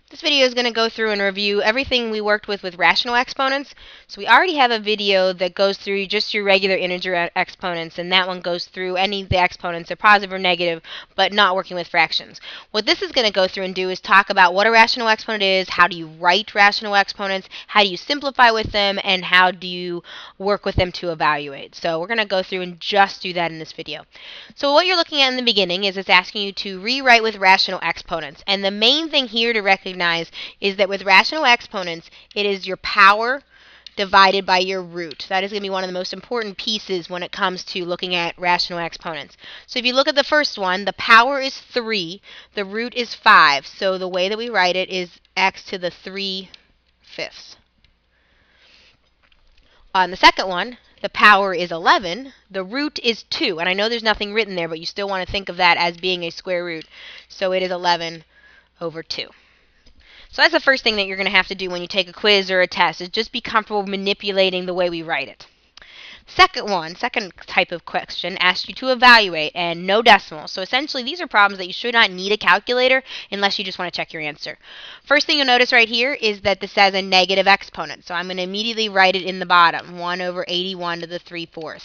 This video is going to go through and review everything we worked with rational exponents. So we already have a video that goes through just your regular integer exponents, and that one goes through any of the exponents, they're positive or negative, but not working with fractions. What this is going to go through and do is talk about what a rational exponent is, how do you write rational exponents, how do you simplify with them, and how do you work with them to evaluate. So we're going to go through and just do that in this video. So what you're looking at in the beginning is it's asking you to rewrite with rational exponents. And the main thing here to recognize is that with rational exponents, it is your power divided by your root. That is going to be one of the most important pieces when it comes to looking at rational exponents. So if you look at the first one, the power is 3, the root is 5. So the way that we write it is x to the 3/5. On the second one, the power is 11, the root is 2. And I know there's nothing written there, but you still want to think of that as being a square root. So it is 11 over 2. So that's the first thing that you're going to have to do when you take a quiz or a test, is just be comfortable manipulating the way we write it. Second type of question asks you to evaluate and no decimals. So essentially these are problems that you should not need a calculator unless you just want to check your answer. First thing you'll notice right here is that this has a negative exponent. So I'm going to immediately write it in the bottom, 1 over 81 to the 3/4.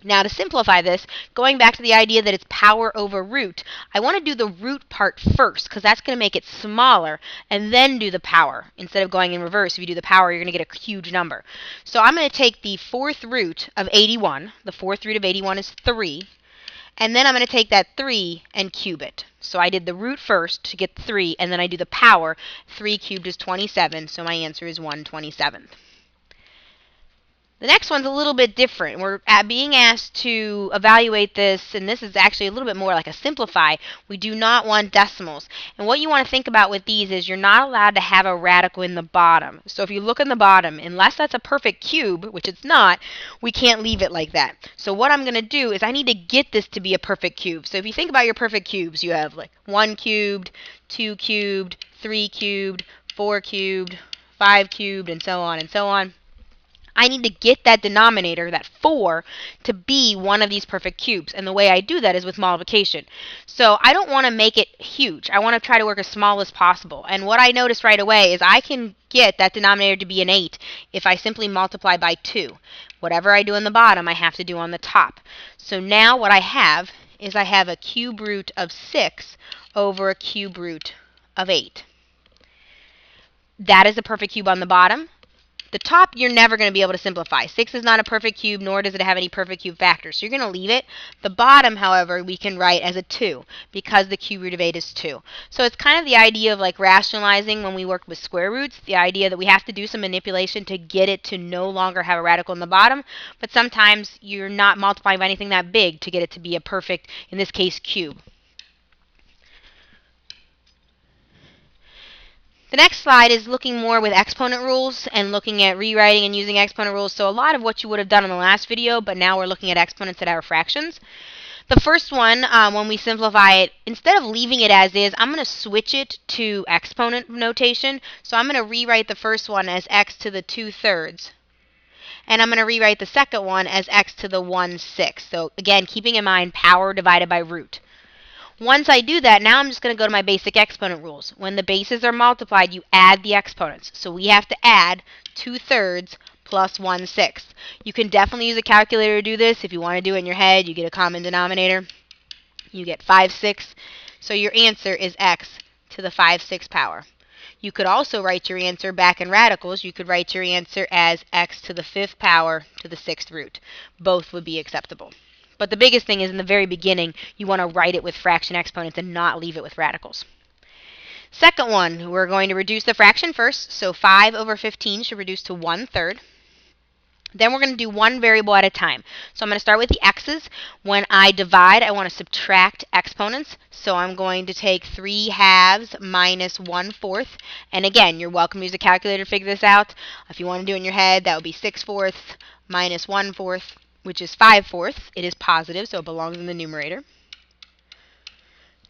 Now to simplify this, going back to the idea that it's power over root, I want to do the root part first because that's going to make it smaller, and then do the power. Instead of going in reverse, if you do the power, you're going to get a huge number. So I'm going to take the fourth root of 81. The fourth root of 81 is 3. And then I'm going to take that 3 and cube it. So I did the root first to get 3, and then I do the power. 3 cubed is 27, so my answer is 1/27. The next one's a little bit different. We're being asked to evaluate this, and this is actually a little bit more like a simplify. We do not want decimals. And what you want to think about with these is you're not allowed to have a radical in the bottom. So if you look in the bottom, unless that's a perfect cube, which it's not, we can't leave it like that. So what I'm going to do is I need to get this to be a perfect cube. So if you think about your perfect cubes, you have like 1 cubed, 2 cubed, 3 cubed, 4 cubed, 5 cubed, and so on and so on. I need to get that denominator, that 4, to be one of these perfect cubes. And the way I do that is with multiplication. So I don't want to make it huge. I want to try to work as small as possible. And what I notice right away is I can get that denominator to be an 8 if I simply multiply by 2. Whatever I do on the bottom, I have to do on the top. So now what I have is I have a cube root of 6 over a cube root of 8. That is a perfect cube on the bottom. The top, you're never going to be able to simplify. 6 is not a perfect cube, nor does it have any perfect cube factors. So you're going to leave it. The bottom, however, we can write as a 2 because the cube root of 8 is 2. So it's kind of the idea of like rationalizing when we work with square roots, the idea that we have to do some manipulation to get it to no longer have a radical in the bottom. But sometimes you're not multiplying by anything that big to get it to be a perfect, in this case, cube. The next slide is looking more with exponent rules and looking at rewriting and using exponent rules. So a lot of what you would have done in the last video, but now we're looking at exponents that are fractions. The first one, when we simplify it, instead of leaving it as is, I'm going to switch it to exponent notation. So I'm going to rewrite the first one as x to the 2/3. And I'm going to rewrite the second one as x to the 1/6. So again, keeping in mind power divided by root. Once I do that, now I'm just going to go to my basic exponent rules. When the bases are multiplied, you add the exponents. So we have to add 2/3 plus 1/6. You can definitely use a calculator to do this. If you want to do it in your head, you get a common denominator. You get 5/6. So your answer is x to the 5/6 power. You could also write your answer back in radicals. You could write your answer as x to the 5th power to the 6th root. Both would be acceptable. But the biggest thing is in the very beginning, you want to write it with fraction exponents and not leave it with radicals. Second one, we're going to reduce the fraction first. So 5 over 15 should reduce to 1/3. Then we're going to do one variable at a time. So I'm going to start with the x's. When I divide, I want to subtract exponents. So I'm going to take 3/2 minus 1/4. And again, you're welcome to use a calculator to figure this out. If you want to do it in your head, that would be 6/4 minus 1/4. Which is 5/4. It is positive, so it belongs in the numerator.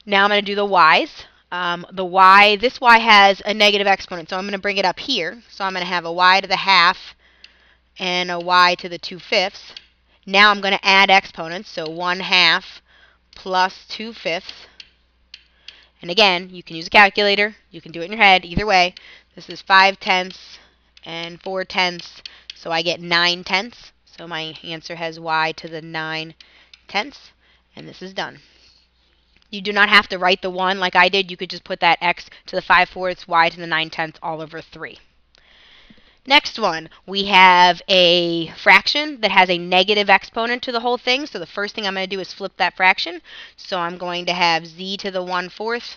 Now I'm going to do the y's. This y has a negative exponent, so I'm going to bring it up here. So I'm going to have a y to the 1/2 and a y to the 2/5. Now I'm going to add exponents, so 1/2 plus 2/5. And again, you can use a calculator. You can do it in your head. Either way, this is 5/10 and 4/10. So I get 9/10. So my answer has y to the 9/10. And this is done. You do not have to write the 1 like I did. You could just put that x to the 5/4, y to the 9/10 all over 3. Next one, we have a fraction that has a negative exponent to the whole thing. So the first thing I'm going to do is flip that fraction. So I'm going to have z to the 1/4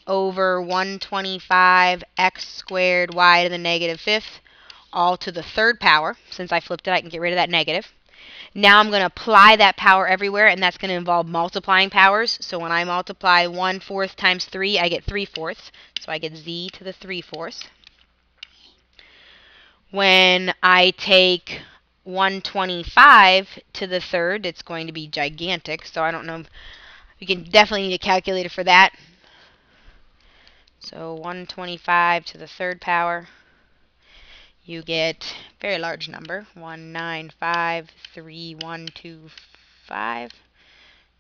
over 125 x squared y to the -5th, all to the third power. Since I flipped it, I can get rid of that negative. Now I'm going to apply that power everywhere, and that's going to involve multiplying powers. So when I multiply 1/4 times 3, I get 3/4. So I get z to the 3/4. When I take 125 to the third, it's going to be gigantic. So I don't know. You can definitely need a calculator for that. So 125 to the third power, you get a very large number, 1953125.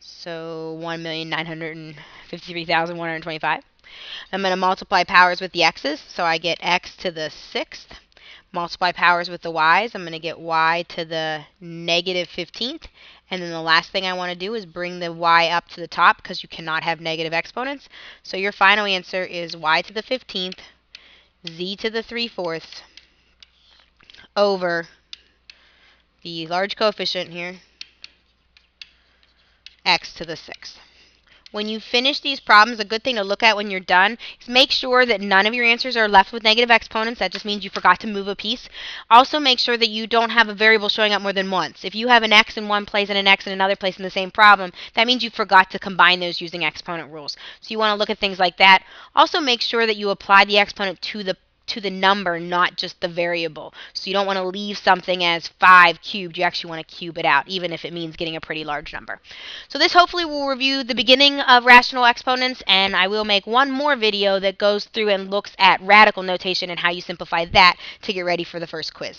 So 1,953,125. I'm going to multiply powers with the x's, so I get x to the 6th. Multiply powers with the y's, I'm going to get y to the -15th. And then the last thing I want to do is bring the y up to the top because you cannot have negative exponents. So your final answer is y to the 15th, z to the 3/4 over the large coefficient here, x to the 6th. When you finish these problems, a good thing to look at when you're done is make sure that none of your answers are left with negative exponents. That just means you forgot to move a piece. Also, make sure that you don't have a variable showing up more than once. If you have an x in one place and an x in another place in the same problem, that means you forgot to combine those using exponent rules. So you want to look at things like that. Also, make sure that you apply the exponent to the number, not just the variable. So you don't want to leave something as 5 cubed. You actually want to cube it out, even if it means getting a pretty large number. So this hopefully will review the beginning of rational exponents, and I will make one more video that goes through and looks at radical notation and how you simplify that to get ready for the first quiz.